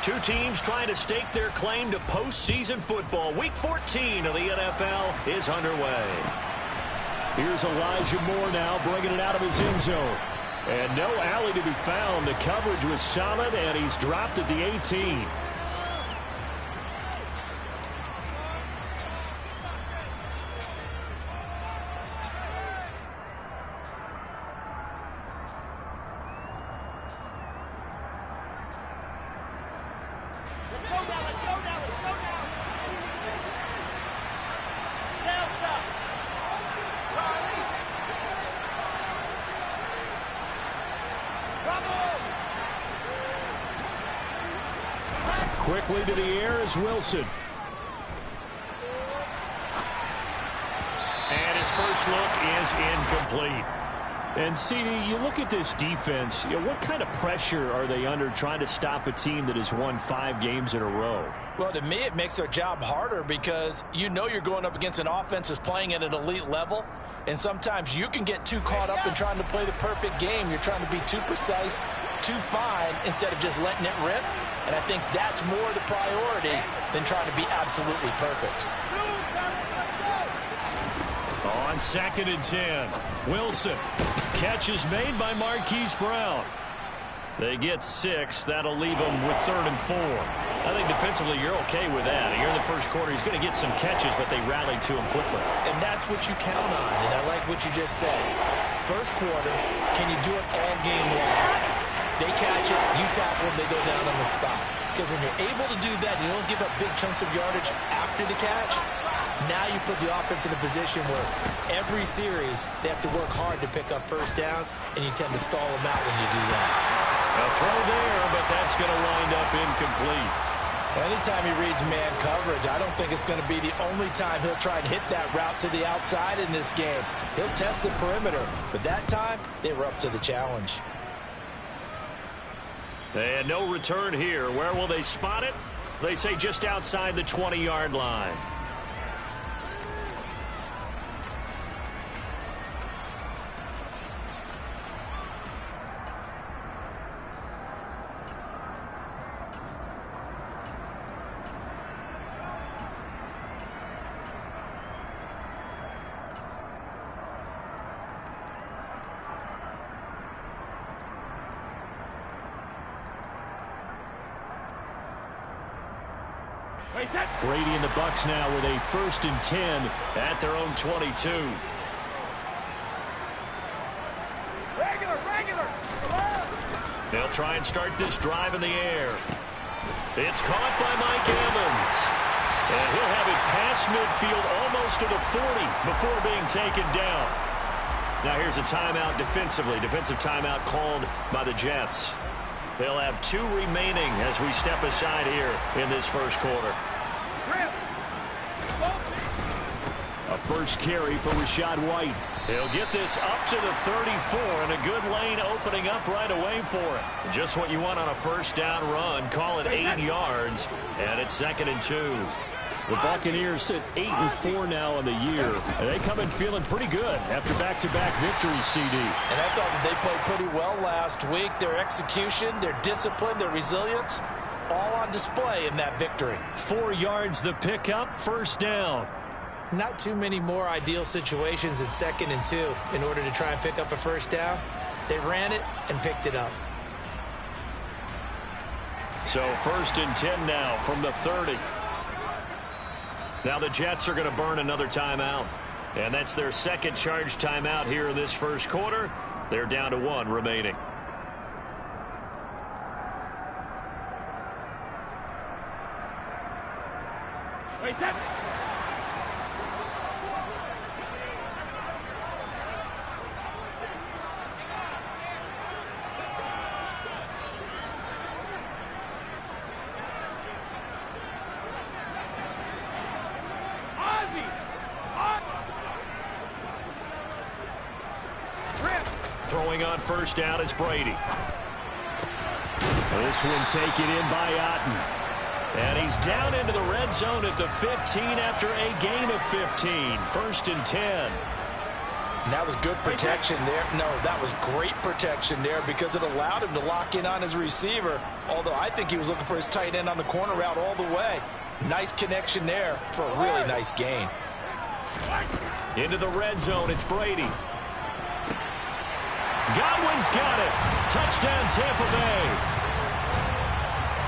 Two teams trying to stake their claim to postseason football. Week 14 of the NFL is underway. Here's Elijah Moore now, bringing it out of his end zone. And no alley to be found. The coverage was solid, and he's dropped at the 18. Quickly to the air is Wilson. And his first look is incomplete. And, CD, you look at this defense, what kind of pressure are they under trying to stop a team that has won 5 games in a row? Well, to me, it makes their job harder because you know you're going up against an offense that's playing at an elite level, and sometimes you can get too caught up in trying to play the perfect game. You're trying to be too precise, too fine, instead of just letting it rip. And I think that's more the priority than trying to be absolutely perfect. On 2nd and 10, Wilson. Catch is made by Marquise Brown. They get 6. That'll leave them with 3rd and 4. I think defensively you're okay with that. Here in the first quarter, he's going to get some catches, but they rallied to him quickly. And that's what you count on, and I like what you just said. First quarter, can you do it all game long? They catch it, you tackle them, they go down on the spot. Because when you're able to do that, you don't give up big chunks of yardage after the catch. Now you put the offense in a position where every series they have to work hard to pick up first downs, and you tend to stall them out when you do that. A throw there, but that's going to wind up incomplete. Anytime he reads man coverage, I don't think it's going to be the only time he'll try and hit that route to the outside in this game. He'll test the perimeter, but that time they were up to the challenge. And no return here. Where will they spot it? They say just outside the 20-yard line. Brady and the Bucs now with a 1st and 10 at their own 22. They'll try and start this drive in the air. It's caught by Mike Evans. And he'll have it past midfield almost to the 40 before being taken down. Now here's a timeout defensively. Defensive timeout called by the Jets. They'll have 2 remaining as we step aside here in this first quarter. A first carry for Rachaad White. He'll get this up to the 34, and a good lane opening up right away for it. Just what you want on a first down run. Call it 8 yards, and it's 2nd and 2. The Buccaneers sit 8-4 now on the year. And they come in feeling pretty good after back-to-back victories, CD. And I thought that they played pretty well last week. Their execution, their discipline, their resilience, all on display in that victory. 4 yards the pickup, first down. Not too many more ideal situations in 2nd and 2 in order to try and pick up a first down. They ran it and picked it up. So 1st and 10 now from the 30. Now the Jets are going to burn another timeout. And that's their 2nd charge timeout here in this first quarter. They're down to 1 remaining. Wait, that. Throwing on first down is Brady. This one taken in by Otten. And he's down into the red zone at the 15 after a gain of 15. 1st and 10. And that was good protection there. No, that was great protection there because it allowed him to lock in on his receiver, although I think he was looking for his tight end on the corner route all the way. Nice connection there for a really nice gain. Into the red zone, it's Brady. Godwin's got it. Touchdown, Tampa Bay.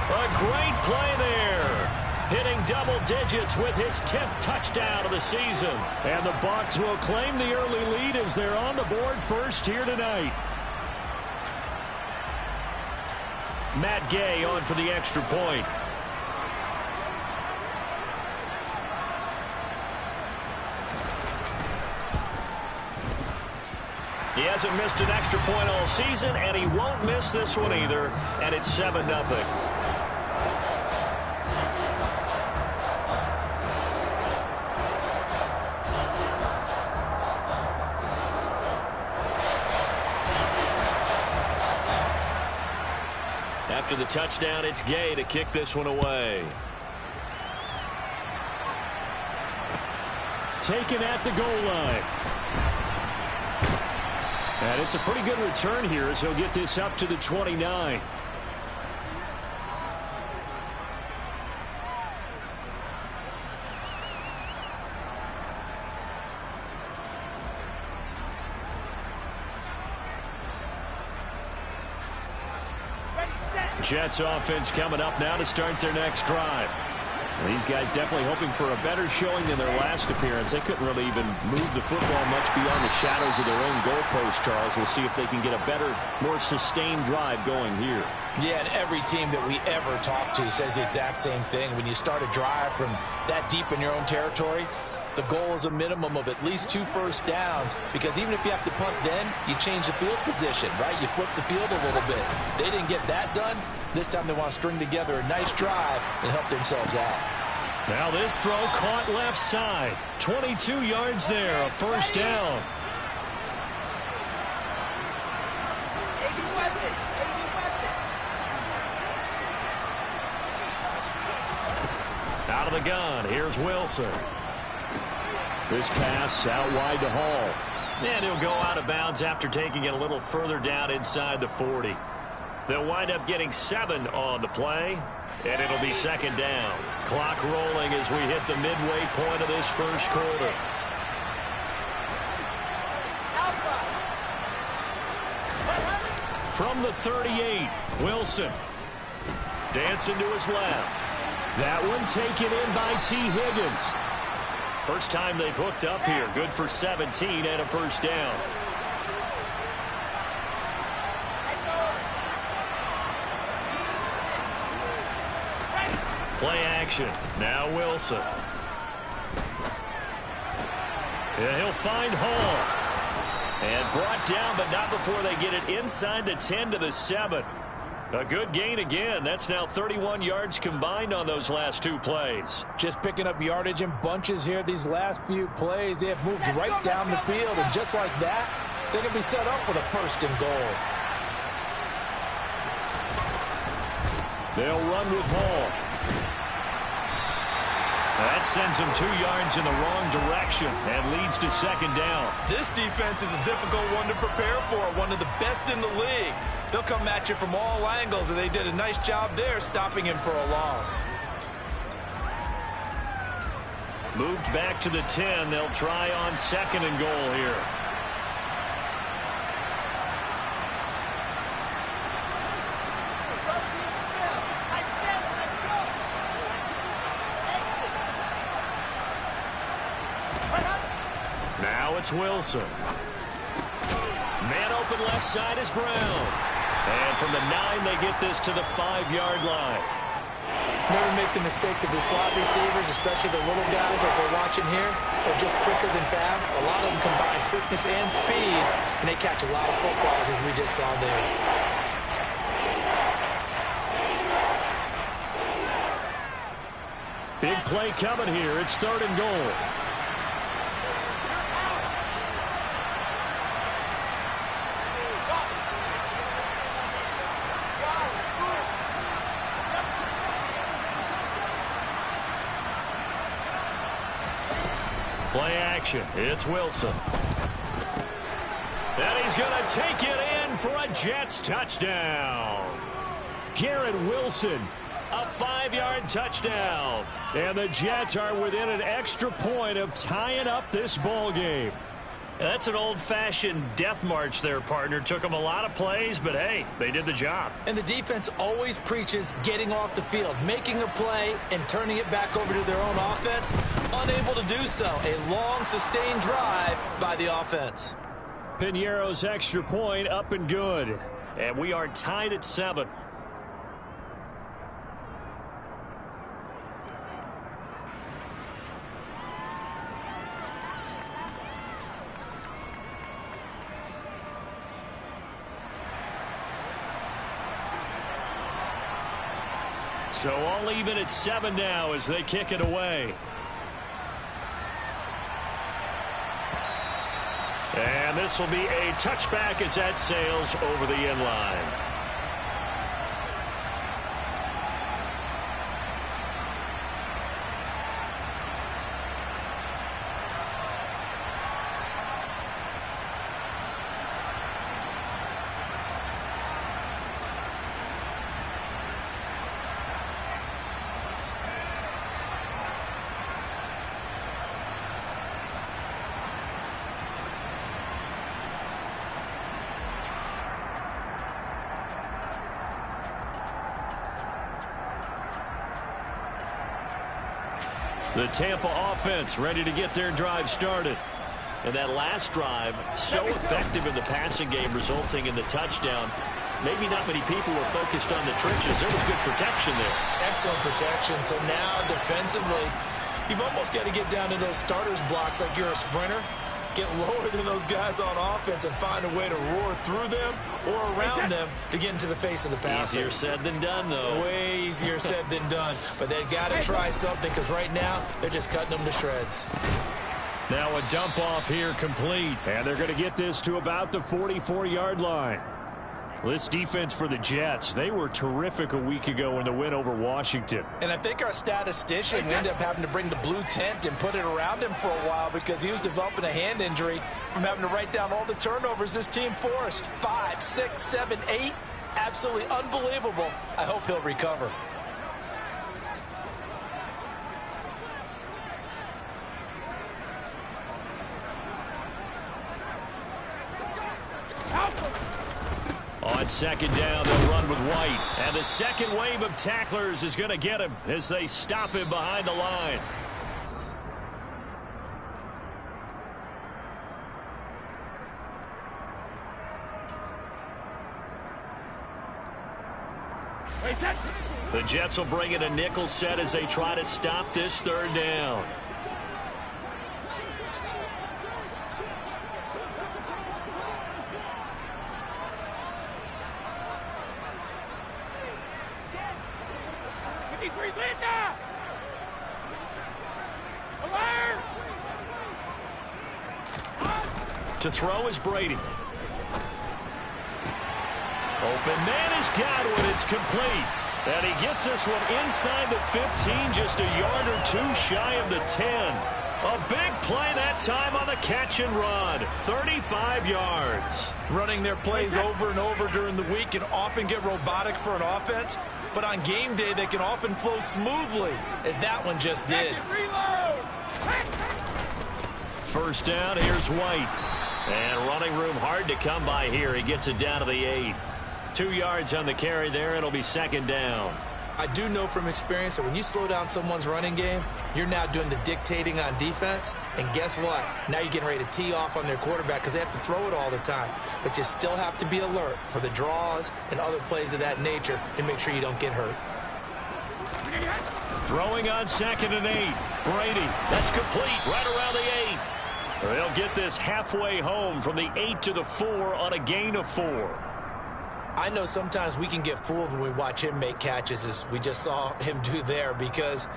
A great play there. Hitting double digits with his 10th touchdown of the season. And the Bucs will claim the early lead as they're on the board first here tonight. Matt Gay on for the extra point. He hasn't missed an extra point all season, and he won't miss this one either, and it's 7-0. After the touchdown, it's Gay to kick this one away. Taken at the goal line. And it's a pretty good return here as he'll get this up to the 29. Jets offense coming up now to start their next drive. Well, these guys definitely hoping for a better showing than their last appearance. They couldn't really even move the football much beyond the shadows of their own goalpost, Charles. We'll see if they can get a better, more sustained drive going here. Yeah, and every team that we ever talk to says the exact same thing. When you start a drive from that deep in your own territory, the goal is a minimum of at least 2 first downs, because even if you have to punt then, you change the field position, right? You flip the field a little bit. They didn't get that done. This time they want to string together a nice drive and help themselves out. Now this throw caught left side. 22 yards there, a first down. Out of the gun, here's Wilson. This pass out wide to Hall. And he'll go out of bounds after taking it a little further down inside the 40. They'll wind up getting 7 on the play, and it'll be second down. Clock rolling as we hit the midway point of this first quarter. From the 38, Wilson. Dancing to his left. That one taken in by T. Higgins. First time they've hooked up here. Good for 17 and a first down. Play action. Now Wilson. Yeah, he'll find Hall. And brought down, but not before they get it inside the 10 to the 7. A good gain again. That's now 31 yards combined on those last 2 plays. Just picking up yardage in bunches here these last few plays. They have moved right down the field, and just like that, they're going to be set up with a first and goal. They'll run with Hall. That sends him 2 yards in the wrong direction and leads to second down. This defense is a difficult one to prepare for, one of the best in the league. They'll come at you from all angles, and they did a nice job there stopping him for a loss. Moved back to the 10. They'll try on second and goal here. Now it's Wilson. Man open left side is Brown. And from the 9, they get this to the 5-yard line. Never make the mistake that the slot receivers, especially the little guys like we're watching here, are just quicker than fast. A lot of them combine quickness and speed, and they catch a lot of footballs, as we just saw there. Big play coming here. It's 3rd and goal. Play action. It's Wilson. going to take it in for a Jets touchdown. Garrett Wilson, a 5-yard touchdown. And the Jets are within an extra point of tying up this ball game. That's an old-fashioned death march there, partner. Took them a lot of plays, but, hey, they did the job. And the defense always preaches getting off the field, making a play, and turning it back over to their own offense. Unable to do so. A long, sustained drive by the offense. Piñeiro's extra point up and good. And we are tied at 7. So all even at 7 now as they kick it away. And this will be a touchback as that sails over the end line. The Tampa offense ready to get their drive started. And that last drive, so effective in the passing game, resulting in the touchdown. Maybe not many people were focused on the trenches. There was good protection there. Excellent protection. So now defensively, you've almost got to get down to those starters blocks like you're a sprinter. Get lower than those guys on offense and find a way to roar through them or around them to get into the face of the passer. Easier said than done, though. Way easier said than done. But they've got to try something because right now they're just cutting them to shreds. Now a dump off here complete. And they're going to get this to about the 44-yard line. This defense for the Jets, they were terrific a week ago in the win over Washington. And I think our statistician ended up having to bring the blue tent and put it around him for a while because he was developing a hand injury from having to write down all the turnovers this team forced. 5, 6, 7, 8. Absolutely unbelievable. I hope he'll recover. On second down, they'll run with White. And the second wave of tacklers is going to get him as they stop him behind the line. The Jets will bring in a nickel set as they try to stop this third down. To throw is Brady. Open man has got one. It's complete. And he gets this one inside the 15, just a yard or two shy of the 10. A big play that time on the catch and run. 35 yards. Running their plays over and over during the week can often get robotic for an offense, but on game day they can often flow smoothly, as that one just did. First down, here's White. And running room hard to come by here. He gets it down to the 8. 2 yards on the carry there. It'll be second down. I do know from experience that when you slow down someone's running game, you're now doing the dictating on defense. And guess what? Now you're getting ready to tee off on their quarterback because they have to throw it all the time. But you still have to be alert for the draws and other plays of that nature to make sure you don't get hurt. Throwing on second and 8. Brady. That's complete right around the 8. They'll get this halfway home from the 8 to the 4 on a gain of 4. I know sometimes we can get fooled when we watch him make catches, as we just saw him do there, because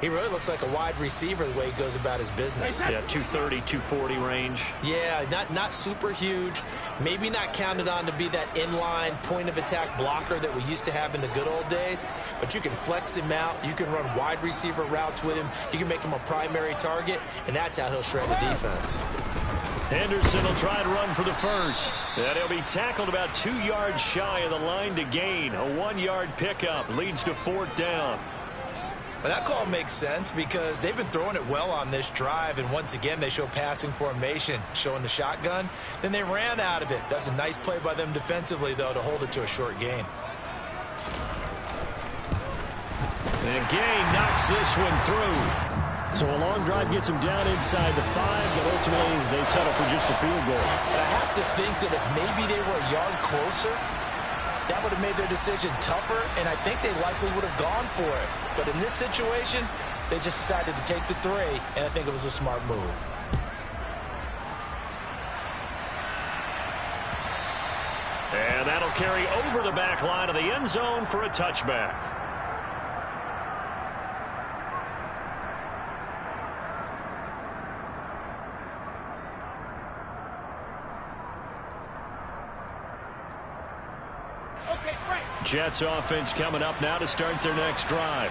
he really looks like a wide receiver the way he goes about his business. Yeah, 230, 240 range. Yeah, not super huge. Maybe not counted on to be that inline point-of-attack blocker that we used to have in the good old days, but you can flex him out. You can run wide receiver routes with him. You can make him a primary target, and that's how he'll shred the defense. Henderson will try to run for the first. And he'll be tackled about 2 yards shy of the line to gain. A 1-yard pickup leads to 4th down. But that call makes sense because they've been throwing it well on this drive, and once again they show passing formation, showing the shotgun. Then they ran out of it. That's a nice play by them defensively, though, to hold it to a short gain. And Gay knocks this one through. So a long drive gets them down inside the 5, but ultimately they settle for just a field goal. But I have to think that if maybe they were a yard closer, that would have made their decision tougher, and I think they likely would have gone for it. But in this situation, they just decided to take the 3, and I think it was a smart move. And that'll carry over the back line of the end zone for a touchback. Jets offense coming up now to start their next drive.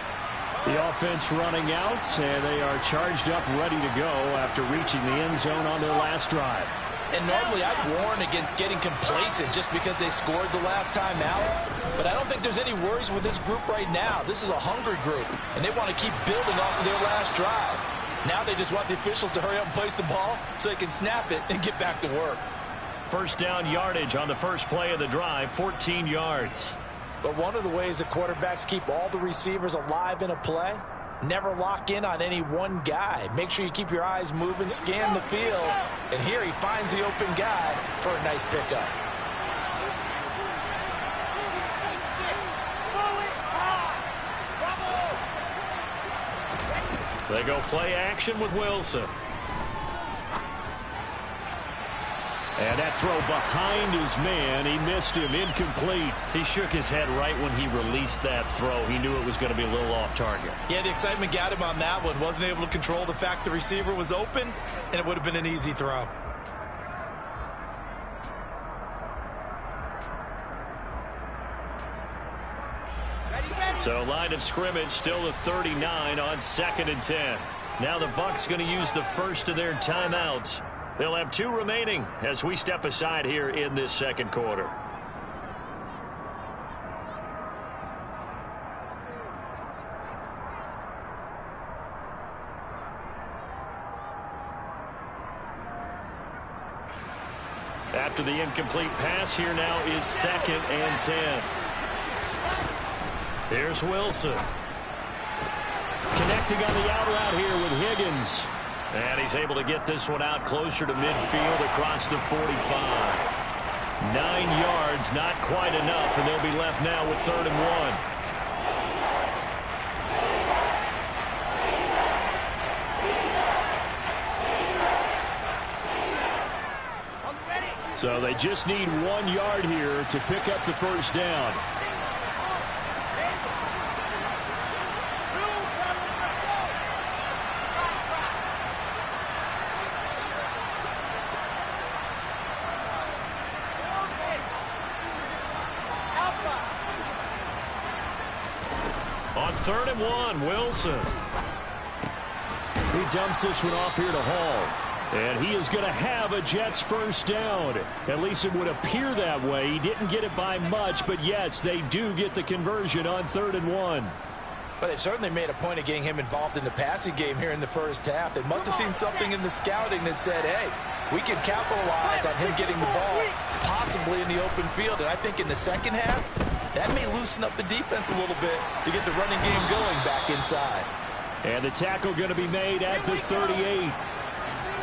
The offense running out, and they are charged up, ready to go after reaching the end zone on their last drive. And normally I'd warn against getting complacent just because they scored the last time out. But I don't think there's any worries with this group right now. This is a hungry group, and they want to keep building off of their last drive. Now they just want the officials to hurry up and place the ball so they can snap it and get back to work. First down yardage on the first play of the drive, 14 yards. But one of the ways that quarterbacks keep all the receivers alive in a play, never lock in on any one guy. Make sure you keep your eyes moving, scan the field. And here he finds the open guy for a nice pickup. They go play action with Wilson. And that throw behind his man, he missed him, incomplete. He shook his head right when he released that throw. He knew it was going to be a little off target. Yeah, the excitement got him on that one. Wasn't able to control the fact the receiver was open, and it would have been an easy throw. So line of scrimmage still the 39 on 2nd and 10. Now the Bucs going to use the first of their timeouts. They'll have 2 remaining as we step aside here in this second quarter. After the incomplete pass, here now is 2nd and 10. Here's Wilson. Connecting on the out route here with Higgins. And he's able to get this one out closer to midfield across the 45. 9 yards, not quite enough, and they'll be left now with 3rd and 1. So they just need 1 yard here to pick up the first down. On 3rd and 1, Wilson. He dumps this one off here to Hall. And he is going to have a Jets first down. At least it would appear that way. He didn't get it by much, but yes, they do get the conversion on 3rd and 1. But they certainly made a point of getting him involved in the passing game here in the first half. They must have seen something in the scouting that said, hey, we can capitalize on him getting the ball, possibly in the open field. And I think in the second half, that may loosen up the defense a little bit to get the running game going back inside. And the tackle going to be made at the 38.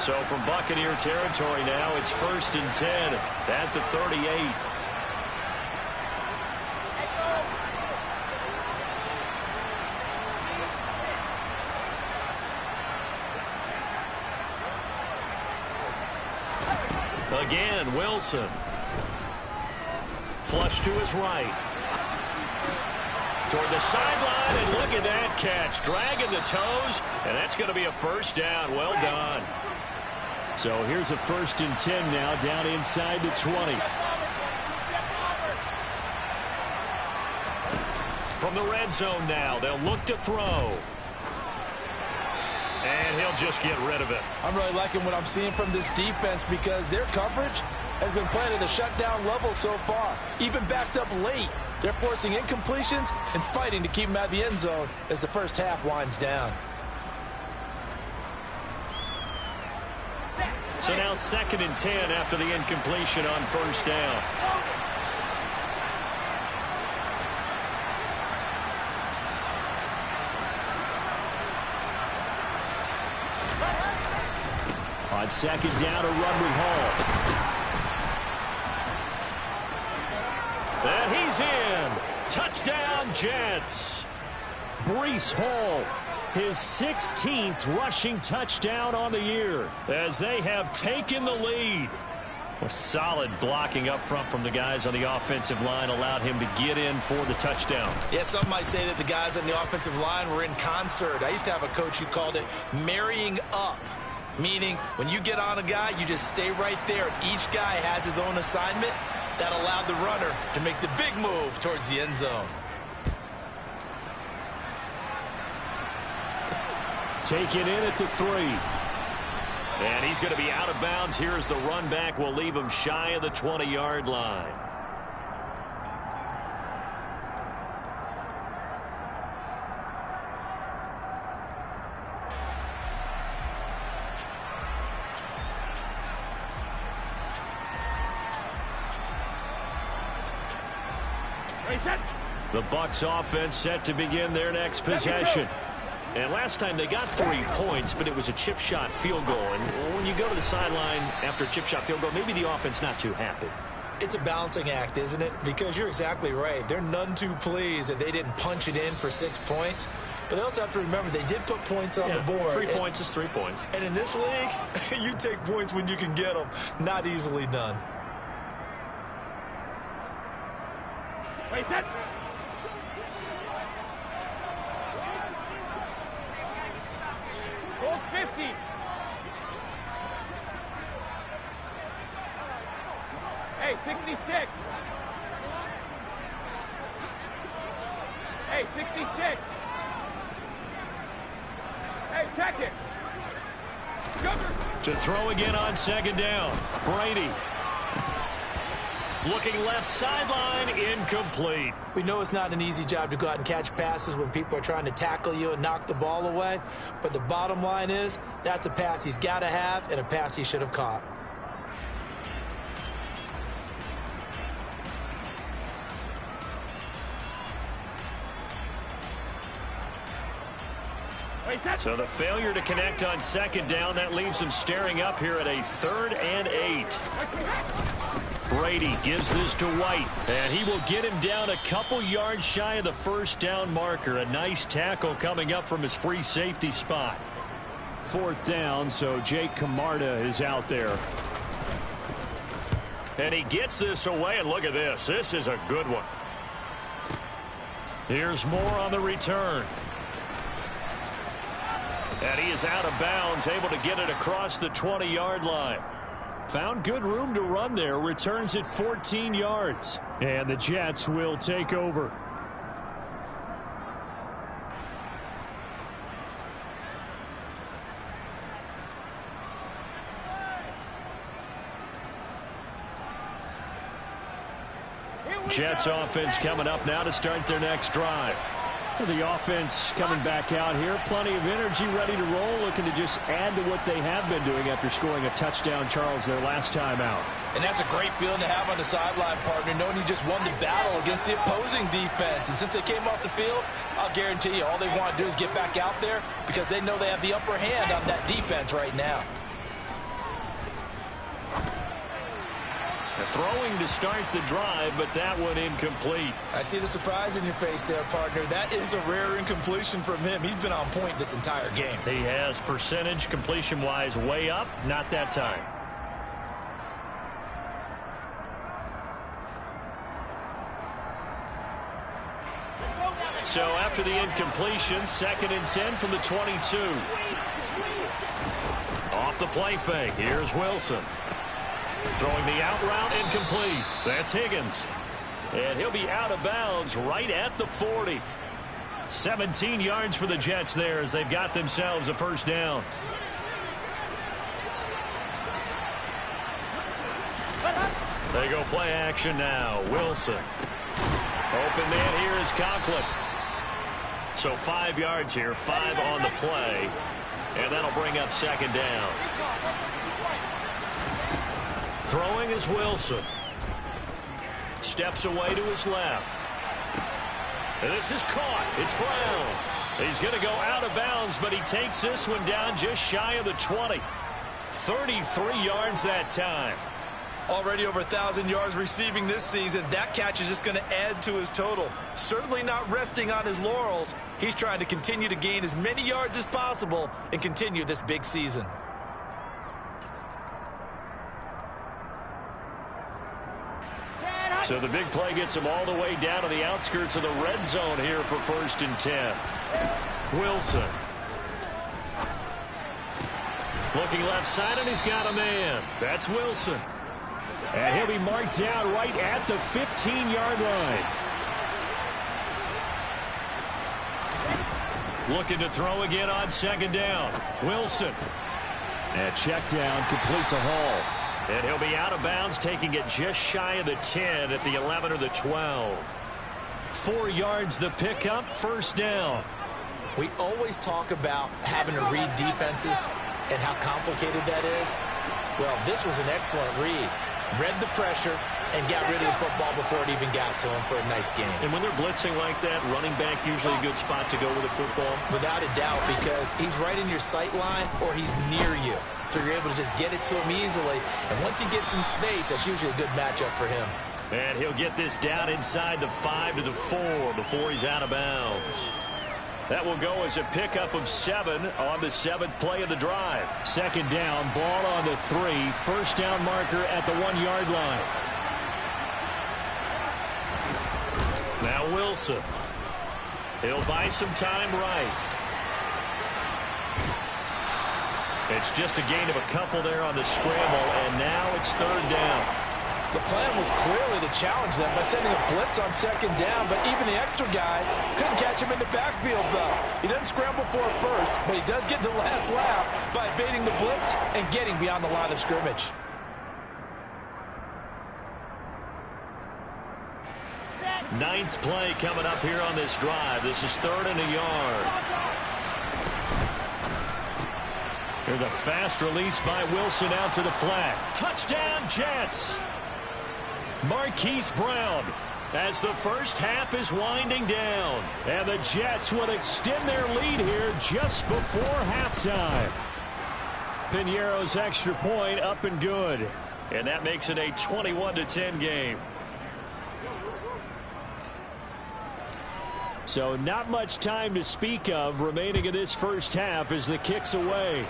So from Buccaneer territory now, it's 1st and 10 at the 38. Again, Wilson. Flush to his right. Toward the sideline, and look at that catch. Dragging the toes, and that's going to be a first down. Well done. So here's a 1st and 10 now, down inside the 20. From the red zone now, they'll look to throw. And he'll just get rid of it. I'm really liking what I'm seeing from this defense because their coverage has been playing at a shutdown level so far. Even backed up late, they're forcing incompletions and fighting to keep them out of the end zone as the first half winds down. So now 2nd and 10 after the incompletion on first down. On 2nd down, a run with Hall. And he's in. Touchdown, Jets. Breece Hall, his 16th rushing touchdown on the year, as they have taken the lead. A solid blocking up front from the guys on the offensive line allowed him to get in for the touchdown. Yeah, some might say that the guys on the offensive line were in concert. I used to have a coach who called it marrying up, meaning when you get on a guy, you just stay right there. Each guy has his own assignment. That allowed the runner to make the big move towards the end zone. Taken in at the 3. And he's going to be out of bounds here as the run back will leave him shy of the 20-yard line. The Bucs offense set to begin their next possession. And last time they got 3 points, but it was a chip shot field goal. And when you go to the sideline after a chip shot field goal, maybe the offense not too happy. It's a balancing act, isn't it? Because you're exactly right. They're none too pleased that they didn't punch it in for 6 points. But they also have to remember they did put points on the board. 3 points is 3 points. And in this league, you take points when you can get them. Not easily done. Wait, set. Goal 50. Hey, 66. Hey, 66. Hey, check it. To throw again on 2nd down. Brady. Looking left sideline, incomplete. We know it's not an easy job to go out and catch passes when people are trying to tackle you and knock the ball away. But the bottom line is, that's a pass he's got to have and a pass he should have caught. So the failure to connect on 2nd down, that leaves him staring up here at a 3rd and 8. Brady gives this to White, and he will get him down a couple yards shy of the first down marker. A nice tackle coming up from his free safety spot. 4th down, so Jake Camarda is out there. And he gets this away, and look at this. This is a good one. Here's more on the return. And he is out of bounds, able to get it across the 20-yard line. Found good room to run there. Returns it 14 yards. And the Jets will take over. Jets offense coming up now to start their next drive. The offense coming back out here. Plenty of energy, ready to roll, looking to just add to what they have been doing after scoring a touchdown, Charles, their last time out. And that's a great feeling to have on the sideline, partner, knowing you just won the battle against the opposing defense. And since they came off the field, I'll guarantee you all they want to do is get back out there because they know they have the upper hand on that defense right now. Throwing to start the drive, but that one incomplete. I see the surprise in your face there, partner. That is a rare incompletion from him. He's been on point this entire game. He has percentage completion-wise way up, not that time. So after the incompletion, 2nd and 10 from the 22. Off the play fake, here's Wilson. Throwing the out route, incomplete. That's Higgins. And he'll be out of bounds right at the 40. 17 yards for the Jets there as they've got themselves a first down. They go play action now. Wilson. Open man here is Conklin. So 5 yards here, 5 on the play. And that'll bring up second down. Throwing is Wilson. Steps away to his left. And this is caught. It's Brown. He's going to go out of bounds, but he takes this one down just shy of the 20. 33 yards that time. Already over 1,000 yards receiving this season. That catch is just going to add to his total. Certainly not resting on his laurels. He's trying to continue to gain as many yards as possible and continue this big season. So the big play gets him all the way down to the outskirts of the red zone here for 1st and 10. Wilson. Looking left side, and he's got a man. That's Wilson. And he'll be marked down right at the 15-yard line. Looking to throw again on second down. Wilson. And check down, complete to Hall. And he'll be out of bounds, taking it just shy of the 10 at the 11 or the 12. 4 yards the pickup, first down. We always talk about having to read defenses and how complicated that is. Well, this was an excellent read. Read the pressure and got rid of the football before it even got to him for a nice game. And when they're blitzing like that, running back usually a good spot to go with the football? Without a doubt, because he's right in your sight line or he's near you. So you're able to just get it to him easily. And once he gets in space, that's usually a good matchup for him. And he'll get this down inside the 5 to the 4 before he's out of bounds. That will go as a pickup of 7 on the 7th play of the drive. Second down, ball on the 3. First down marker at the 1-yard line. Now Wilson. He'll buy some time right. It's just a gain of a couple there on the scramble, and now it's 3rd down. The plan was clearly to challenge them by sending a blitz on second down, but even the extra guys couldn't catch him in the backfield, though. He doesn't scramble for it first, but he does get the last laugh by evading the blitz and getting beyond the line of scrimmage. Ninth play coming up here on this drive. This is 3rd and a yard. There's a fast release by Wilson out to the flat. Touchdown, Jets! Marquise Brown as the first half is winding down. And the Jets will extend their lead here just before halftime. Piñeiro's extra point up and good. And that makes it a 21-10 game. So not much time to speak of remaining in this first half as the kick's away.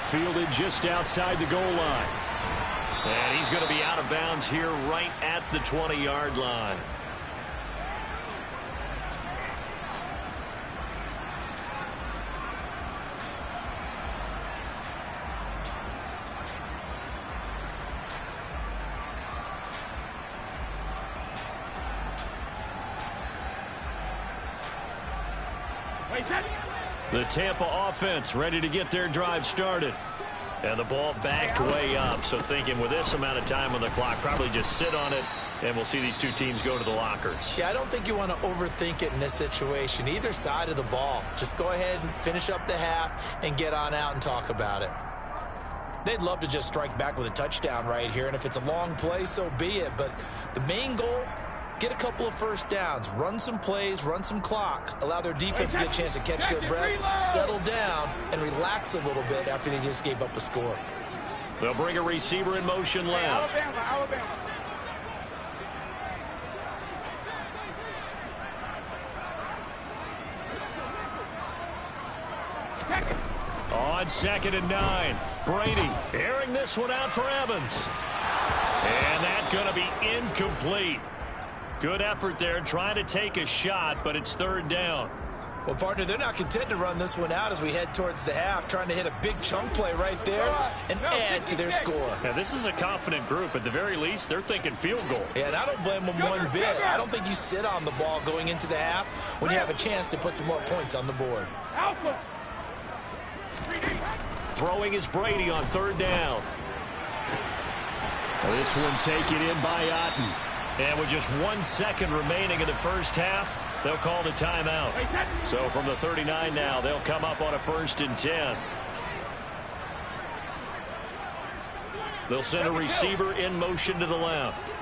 Fielded just outside the goal line. And he's going to be out of bounds here right at the 20-yard line. The Tampa offense ready to get their drive started. And the ball backed way up. So thinking with this amount of time on the clock, probably just sit on it, and we'll see these two teams go to the lockers. Yeah, I don't think you want to overthink it in this situation. Either side of the ball. Just go ahead and finish up the half and get on out and talk about it. They'd love to just strike back with a touchdown right here, and if it's a long play, so be it. But the main goal, get a couple of first downs, run some plays, run some clock, allow their defense to get a chance to catch their breath, settle down, and relax a little bit after they just gave up a score. They'll bring a receiver in motion left. Alabama. On 2nd and 9, Brady airing this one out for Evans. And that's going to be incomplete. Good effort there trying to take a shot, but it's 3rd down. Well, partner, they're not content to run this one out as we head towards the half, trying to hit a big chunk play right there and add to their score. Yeah, this is a confident group. At the very least, they're thinking field goal. Yeah, and I don't blame them one bit. I don't think you sit on the ball going into the half when you have a chance to put some more points on the board. Throwing is Brady on 3rd down. This one taken in by Otten. And with just 1 second remaining in the first half, they'll call the timeout. So from the 39 now, they'll come up on a 1st and 10. They'll send a receiver in motion to the left.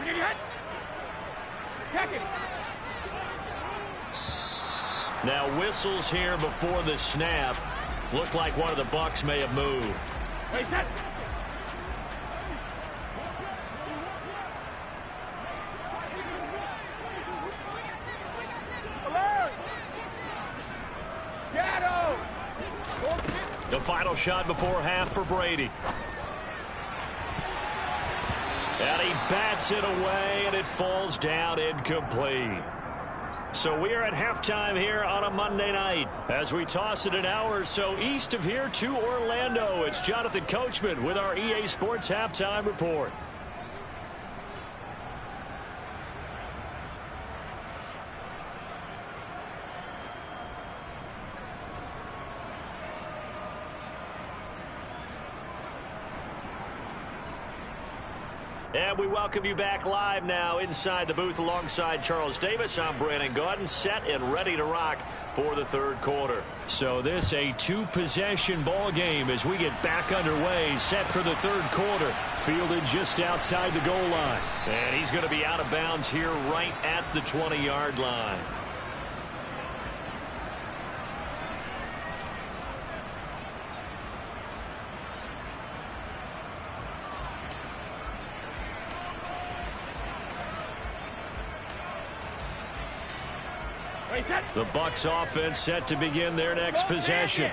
Now whistles here before the snap. Looked like one of the Bucs may have moved. The final shot before half for Brady. And he bats it away, and it falls down incomplete. So we are at halftime here on a Monday night as we toss it an hour or so east of here to Orlando. It's Jonathan Coachman with our EA Sports Halftime Report. And we welcome you back live now inside the booth alongside Charles Davis. I'm Brandon Gaudin, set and ready to rock for the 3rd quarter. So this a 2-possession ball game as we get back underway, set for the 3rd quarter. Fielded just outside the goal line. And he's going to be out of bounds here right at the 20-yard line. The Bucs offense set to begin their next possession.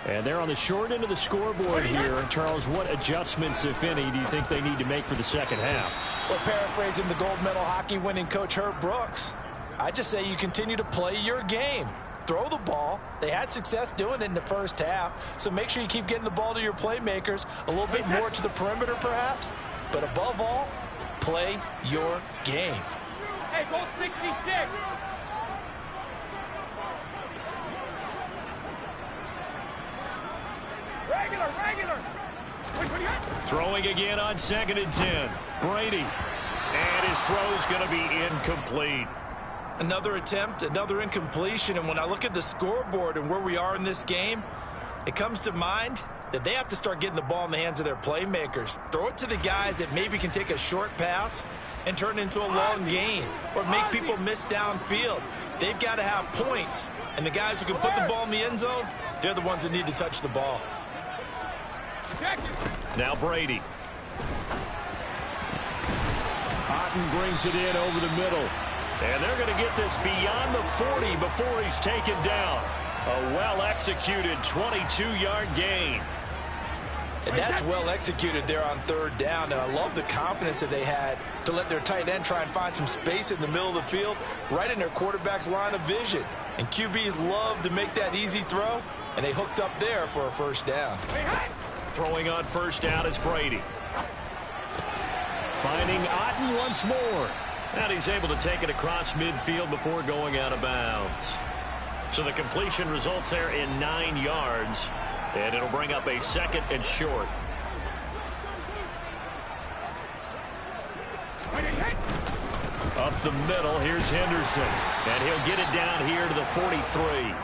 And they're on the short end of the scoreboard here. Charles, what adjustments, if any, do you think they need to make for the second half? Well, paraphrasing the gold medal hockey winning coach Herb Brooks, I just say you continue to play your game. Throw the ball. They had success doing it in the first half, so make sure you keep getting the ball to your playmakers, a little bit more to the perimeter perhaps, but above all, play your game. Hey, goal 66. Regular. Throwing again on 2nd and 10. Brady. And his throw's going to be incomplete. Another attempt, another incompletion, and when I look at the scoreboard and where we are in this game, it comes to mind that they have to start getting the ball in the hands of their playmakers. Throw it to the guys that maybe can take a short pass and turn it into a long gain or make people miss downfield. They've got to have points, and the guys who can put the ball in the end zone, they're the ones that need to touch the ball. Now Brady. Otten brings it in over the middle. And they're going to get this beyond the 40 before he's taken down. A well-executed 22-yard gain. And that's well executed there on 3rd down. And I love the confidence that they had to let their tight end try and find some space in the middle of the field, right in their quarterback's line of vision. And QBs love to make that easy throw, and they hooked up there for a 1st down. Throwing on 1st down is Brady. Finding Otten once more. And he's able to take it across midfield before going out of bounds. So the completion results there in 9 yards. And it'll bring up a 2nd and short. Up the middle, here's Henderson. And he'll get it down here to the 43.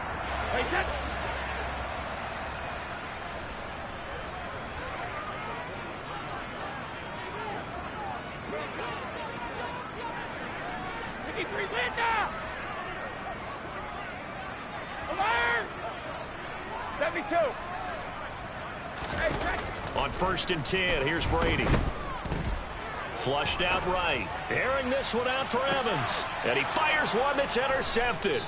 On 1st and 10, here's Brady. Flushed out right. Airing this one out for Evans. And he fires one that's intercepted.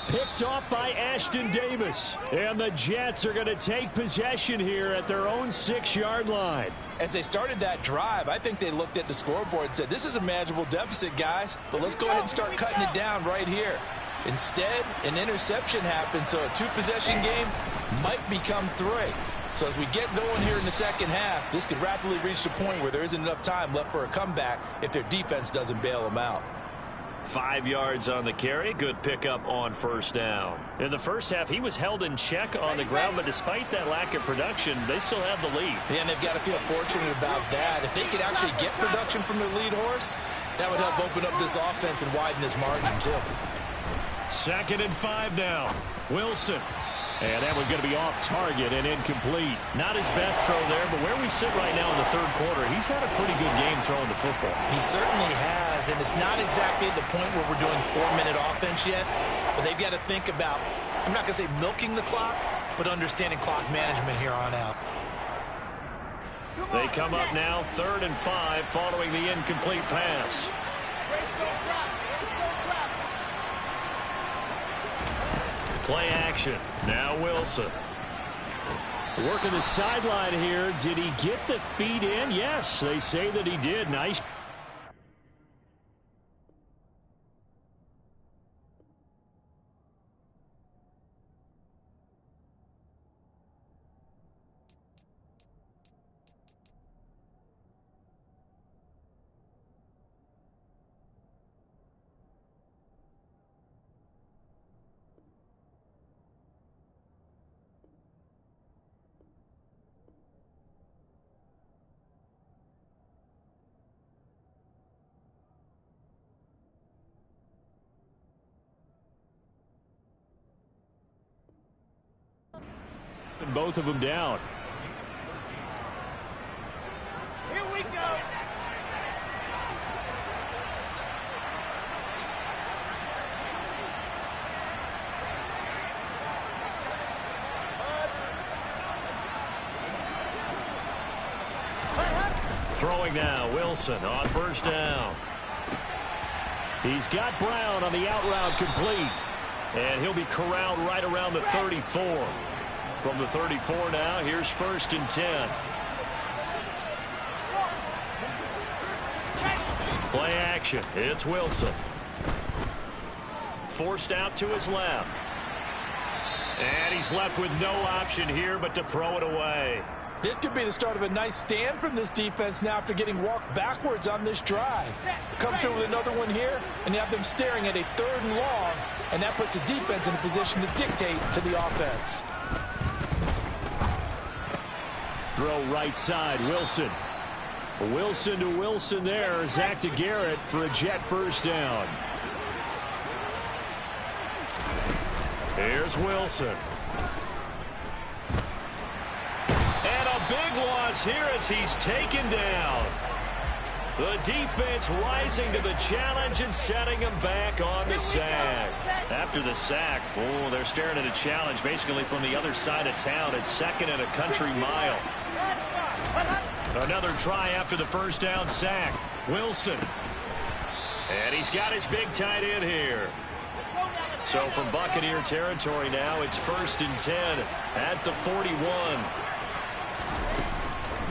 Picked off by Ashton Davis. And the Jets are going to take possession here at their own 6-yard line. As they started that drive, I think they looked at the scoreboard and said, this is a manageable deficit, guys, but let's go ahead and start cutting it down right here. Instead, an interception happened, so a two-possession game might become three. So as we get going here in the second half, this could rapidly reach the point where there isn't enough time left for a comeback if their defense doesn't bail them out. 5 yards on the carry. Good pickup on first down. In the first half, he was held in check on the ground, but despite that lack of production, they still have the lead. Yeah, and they've got to feel fortunate about that. If they could actually get production from their lead horse, that would help open up this offense and widen this margin, too. 2nd and 5 now. Wilson. And that one's going to be off target and incomplete. Not his best throw there, but where we sit right now in the third quarter, he's had a pretty good game throwing the football. He certainly has, and it's not exactly at the point where we're doing 4-minute offense yet, but they've got to think about, I'm not going to say milking the clock, but understanding clock management here on out. They come up now 3rd and 5 following the incomplete pass. Play action. Now Wilson. Working the sideline here. Did he get the feet in? Yes, they say that he did. Nice. Both of them down. Here we go. Throwing now, Wilson on first down. He's got Brown on the out route complete. And he'll be corralled right around the 34. From the 34 now, here's 1st and 10. Play action. It's Wilson. Forced out to his left. And he's left with no option here but to throw it away. This could be the start of a nice stand from this defense now after getting walked backwards on this drive. Come through with another one here, and you have them staring at a 3rd and long, and that puts the defense in a position to dictate to the offense. Throw right side, Wilson. Wilson to Wilson there. Zach to Garrett for a Jet first down. Here's Wilson. And a big loss here as he's taken down. The defense rising to the challenge and setting him back on the sack. After the sack, oh, they're staring at a challenge basically from the other side of town. It's 2nd and a country mile. Another try after the first down sack. Wilson. And he's got his big tight end here. So from Buccaneer territory now, it's 1st and 10 at the 41.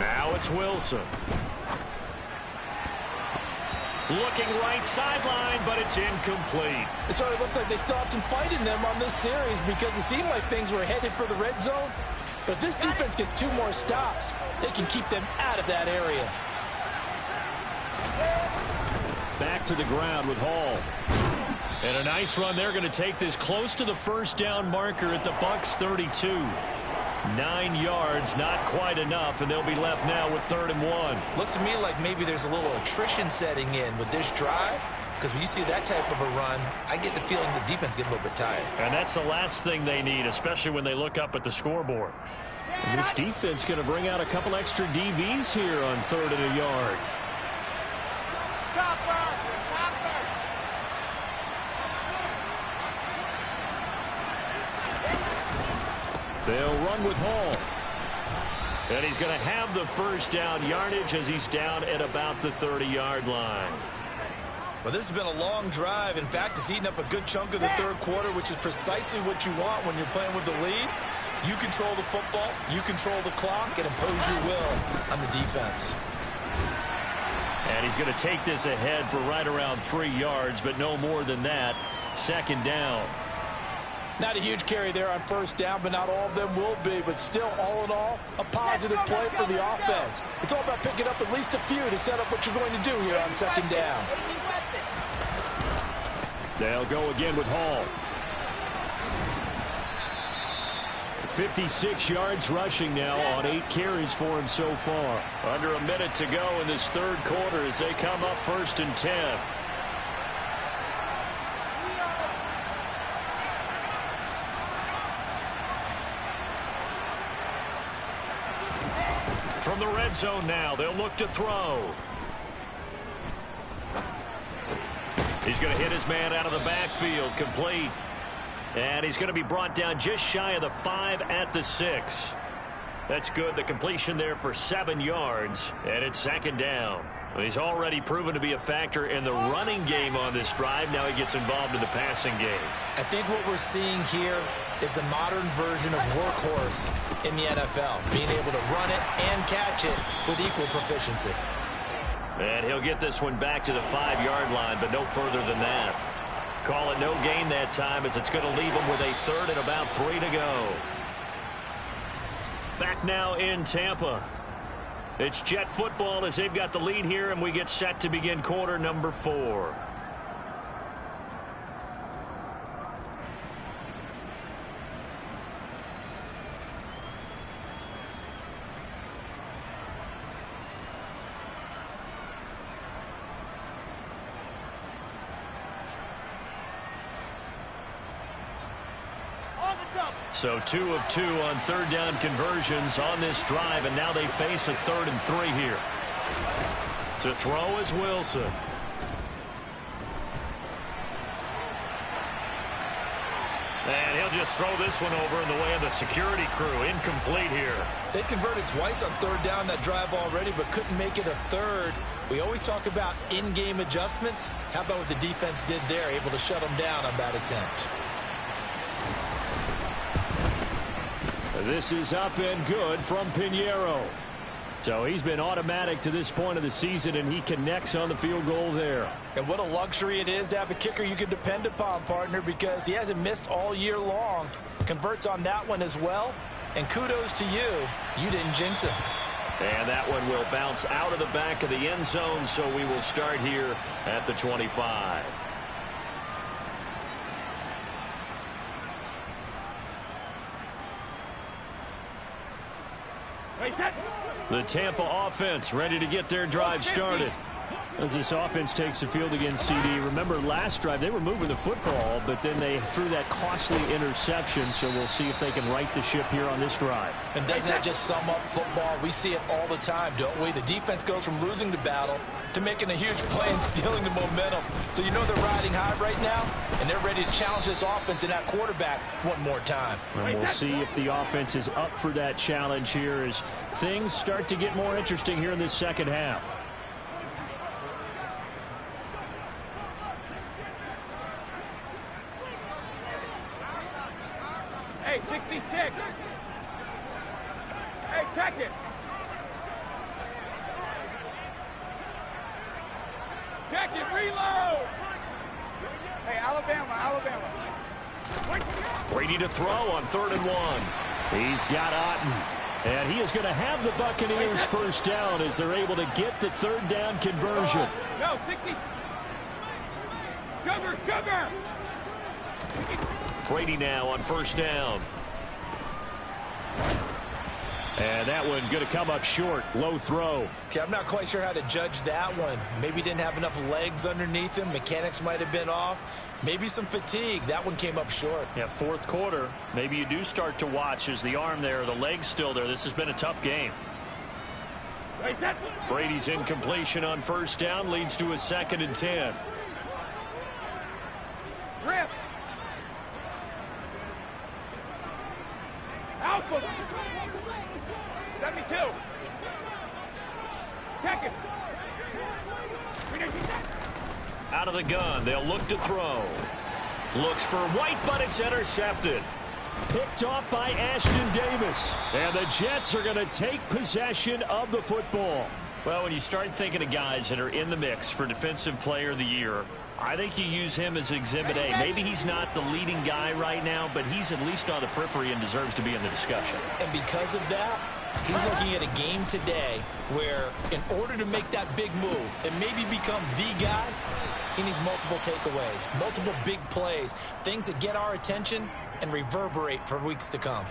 Now it's Wilson. Looking right sideline, but it's incomplete. It sort of looks like they still have some fight in them on this series because it seemed like things were headed for the red zone. But if this defense gets 2 more stops, they can keep them out of that area. Back to the ground with Hall. And a nice run. They're going to take this close to the first down marker at the Bucs 32. 9 yards, not quite enough, and they'll be left now with 3rd and 1. Looks to me like maybe there's a little attrition setting in with this drive, because when you see that type of a run, I get the feeling the defense getting a little bit tired. And that's the last thing they need, especially when they look up at the scoreboard. And this defense going to bring out a couple extra DBs here on 3rd and a yard. They'll run with Hall. And he's going to have the first down yardage as he's down at about the 30-yard line. Well, this has been a long drive. In fact, it's eaten up a good chunk of the third quarter, which is precisely what you want when you're playing with the lead. You control the football, you control the clock, and impose your will on the defense. And he's going to take this ahead for right around 3 yards, but no more than that Second down. Not a huge carry there on first down, but not all of them will be. But still, all in all, a positive play for the offense. It's all about picking up at least a few to set up what you're going to do here on second down. They'll go again with Hall. 56 yards rushing now on 8 carries for him so far. Under a minute to go in this third quarter as they come up 1st and 10. From the red zone now, they'll look to throw. He's going to hit his man out of the backfield, complete. And he's going to be brought down just shy of the 5 at the 6. That's good. The completion there for 7 yards, and it's second down. He's already proven to be a factor in the running game on this drive. Now he gets involved in the passing game. I think what we're seeing here is the modern version of workhorse in the NFL, being able to run it and catch it with equal proficiency. And he'll get this one back to the 5-yard line, but no further than that. Call it no gain that time as it's going to leave him with a 3rd and about 3 to go. Back now in Tampa. It's Jet football as they've got the lead here, and we get set to begin quarter number 4. So 2 of 2 on 3rd down conversions on this drive, and now they face a 3rd and 3 here. To throw is Wilson. And he'll just throw this one over in the way of the security crew. Incomplete here. They converted twice on 3rd down that drive already, but couldn't make it a 3rd. We always talk about in-game adjustments. How about what the defense did there, able to shut them down on that attempt? This is up and good from Pinheiro. So he's been automatic to this point of the season, and he connects on the field goal there. And what a luxury it is to have a kicker you can depend upon, partner, because he hasn't missed all year long. Converts on that one as well. And kudos to you. You didn't jinx him. And that one will bounce out of the back of the end zone, so we will start here at the 25. The Tampa offense ready to get their drive started. As this offense takes the field against CD, remember last drive they were moving the football, but then they threw that costly interception, so we'll see if they can right the ship here on this drive. And doesn't that just sum up football? We see it all the time, don't we? The defense goes from losing the battle to making a huge play and stealing the momentum. So you know they're riding high right now, and they're ready to challenge this offense and that quarterback one more time. And we'll see if the offense is up for that challenge here as things start to get more interesting here in this second half. Hey, 66. Hey, check it. Check it, reload. Hey, Alabama. Brady to throw on 3rd and 1. He's got Otten. And he is going to have the Buccaneers first down as they're able to get the 3rd down conversion. Go, 60. Sugar. Brady now on 1st down. And that one going to come up short. Low throw. Okay, I'm not quite sure how to judge that one. Maybe didn't have enough legs underneath him. Mechanics might have been off. Maybe some fatigue. That one came up short. Yeah, 4th quarter. Maybe you do start to watch as the arm there, the leg's still there. This has been a tough game. Brady's incompletion on 1st down leads to a 2nd and 10. Rip. Alpha. 72. Check it. Out of the gun, they'll look to throw. Looks for White, but it's intercepted. Picked off by Ashton Davis. And the Jets are going to take possession of the football. Well, when you start thinking of guys that are in the mix for Defensive Player of the Year, I think you use him as Exhibit A. Maybe he's not the leading guy right now, but he's at least on the periphery and deserves to be in the discussion. And because of that, he's looking at a game today where in order to make that big move and maybe become the guy, he needs multiple takeaways, multiple big plays, things that get our attention and reverberate for weeks to come.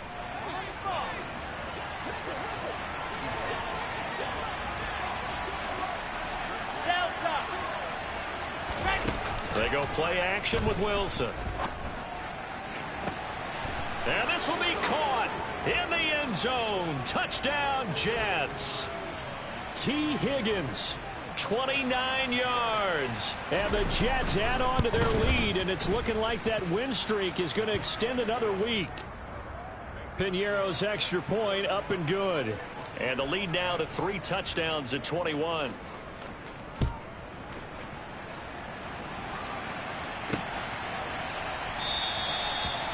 They go play action with Wilson. And this will be caught in the end zone. Touchdown, Jets. T. Higgins, 29 yards. And the Jets add on to their lead, and it's looking like that win streak is going to extend another week. Piñeiro's extra point up and good. And the lead now to 3 touchdowns at 21.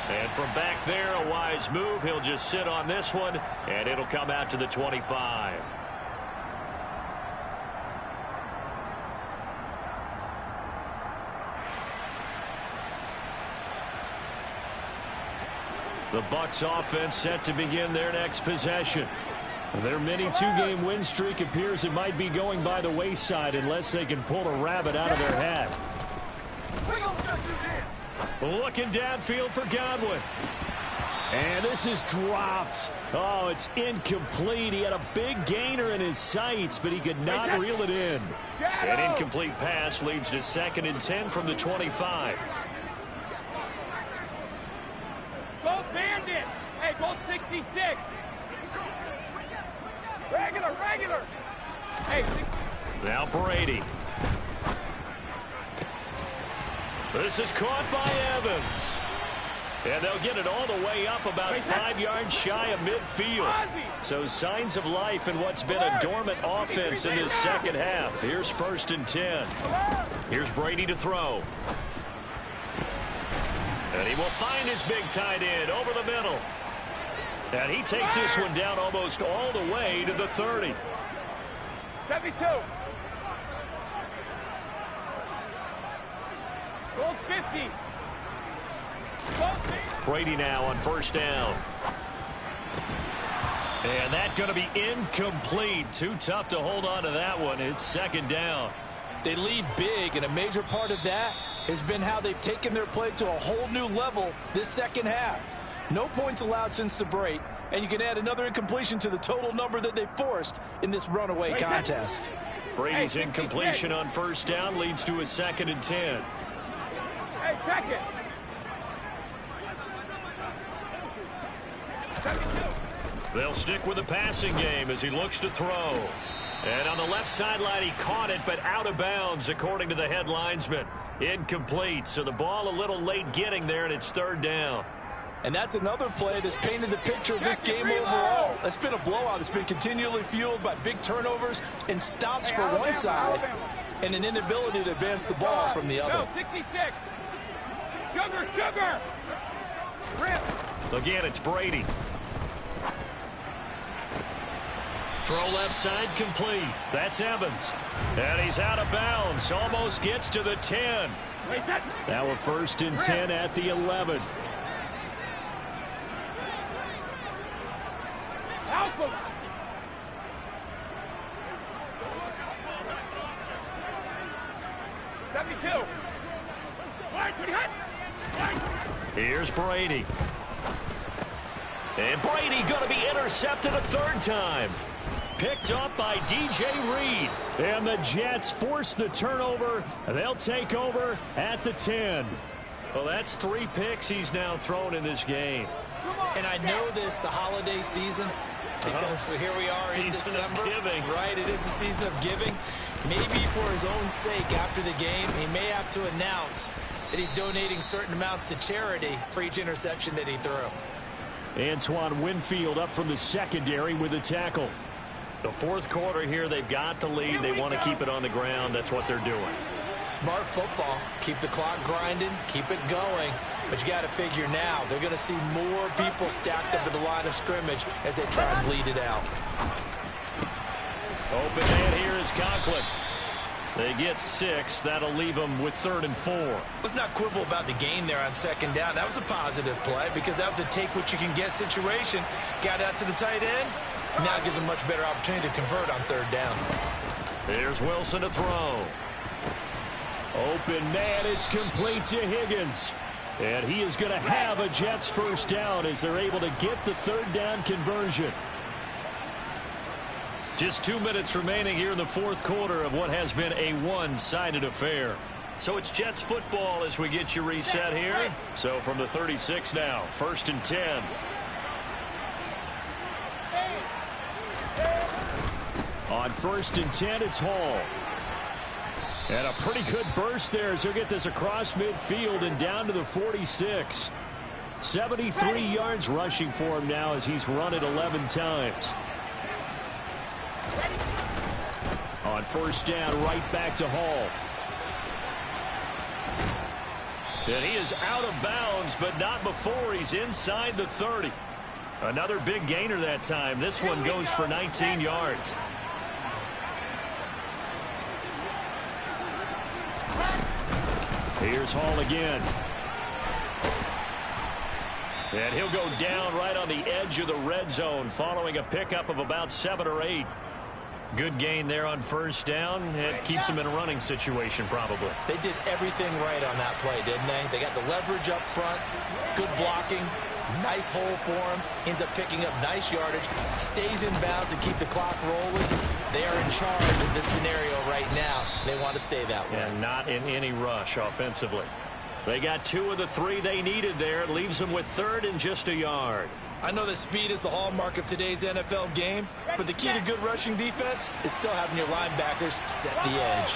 And from back there, a wise move. He'll just sit on this one, and it'll come out to the 25. The Bucs offense set to begin their next possession. Their mini 2-game win streak appears it might be going by the wayside unless they can pull a rabbit out of their hat. Looking downfield for Godwin. And this is dropped. Oh, it's incomplete. He had a big gainer in his sights, but he could not reel it in. An incomplete pass leads to 2nd and 10 from the 25. Go Bandit. Hey, go 66. Regular. Hey, 60. Now Brady. This is caught by Evans. And they'll get it all the way up about 5 yards shy of midfield. So signs of life in what's been a dormant offense in this second half. Here's 1st and 10. Here's Brady to throw. And he will find his big tight end over the middle. And he takes this one down almost all the way to the 30. 72. Go 50. Brady now on 1st down. And that's going to be incomplete. Too tough to hold on to that one. It's 2nd down. They lead big, and a major part of that has been how they've taken their play to a whole new level this second half. No points allowed since the break, and you can add another incompletion to the total number that they forced in this runaway contest. Brady's incompletion on 1st down leads to a 2nd and 10. Hey, check it. 72. They'll stick with the passing game as he looks to throw. And on the left sideline, he caught it, but out of bounds, according to the head linesman. Incomplete, so the ball a little late getting there, and it's 3rd down. And that's another play that's painted the picture of this game overall. It's been a blowout. It's been continually fueled by big turnovers and stops for one side and an inability to advance the ball from the other. 66. Sugar. Rip. Again, it's Brady. Throw left side complete. That's Evans. And he's out of bounds. Almost gets to the 10. Now a 1st and 10 at the 11. Malcolm. Here's Brady. And Brady going to be intercepted a 3rd time. Picked up by DJ Reed. And the Jets force the turnover. They'll take over at the 10. Well, that's 3 picks he's now thrown in this game. And I know this, the holiday season, because here we are in December. Right, it is the season of giving. Maybe for his own sake after the game, he may have to announce that he's donating certain amounts to charity for each interception that he threw. Antoine Winfield up from the secondary with a tackle. The 4th quarter here, they've got the lead. They want to keep it on the ground. That's what they're doing. Smart football. Keep the clock grinding. Keep it going. But you got to figure now, they're going to see more people stacked up at the line of scrimmage as they try and bleed it out. Open man here is Conklin. They get 6. That'll leave them with 3rd and 4. Let's not quibble about the gain there on 2nd down. That was a positive play because that was a take-what-you-can-get situation. Got out to the tight end. Now gives them a much better opportunity to convert on 3rd down. Here's Wilson to throw. Open man, it's complete to Higgins. And he is going to have a Jets 1st down as they're able to get the 3rd down conversion. Just 2 minutes remaining here in the 4th quarter of what has been a one-sided affair. So it's Jets football as we get you reset here. So from the 36 now, 1st and 10. On 1st and 10, it's Hall. And a pretty good burst there as he'll get this across midfield and down to the 46. 73 yards rushing for him now as he's run it 11 times. On 1st down, right back to Hall. And he is out of bounds, but not before he's inside the 30. Another big gainer that time. This one goes for 19 yards. Here's Hall again. And he'll go down right on the edge of the red zone following a pickup of about 7 or 8. Good gain there on 1st down. It keeps them in a running situation probably. They did everything right on that play, didn't they? They got the leverage up front, good blocking, nice hole for him, ends up picking up nice yardage, stays in bounds and keep the clock rolling. They are in charge of this scenario right now. They want to stay that way. And not in any rush offensively. They got 2 of the 3 they needed there. It leaves them with 3rd and just a yard. I know that speed is the hallmark of today's NFL game, but the key to good rushing defense is still having your linebackers set the edge.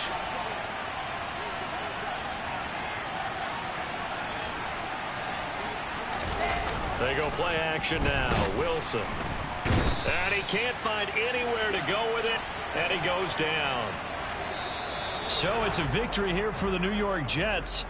They go play action now. Wilson. And he can't find anywhere to go with it, and he goes down. So it's a victory here for the New York Jets.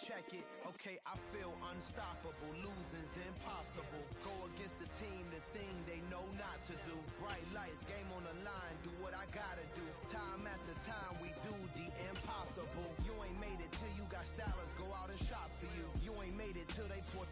Check it, okay, I feel unstoppable, losing's impossible, go against the team, the thing they know not to do, bright lights, game on the line, do what I gotta do, time after time we do the impossible, you ain't made it till you got stylers, go out and shop for you, you ain't made it till they put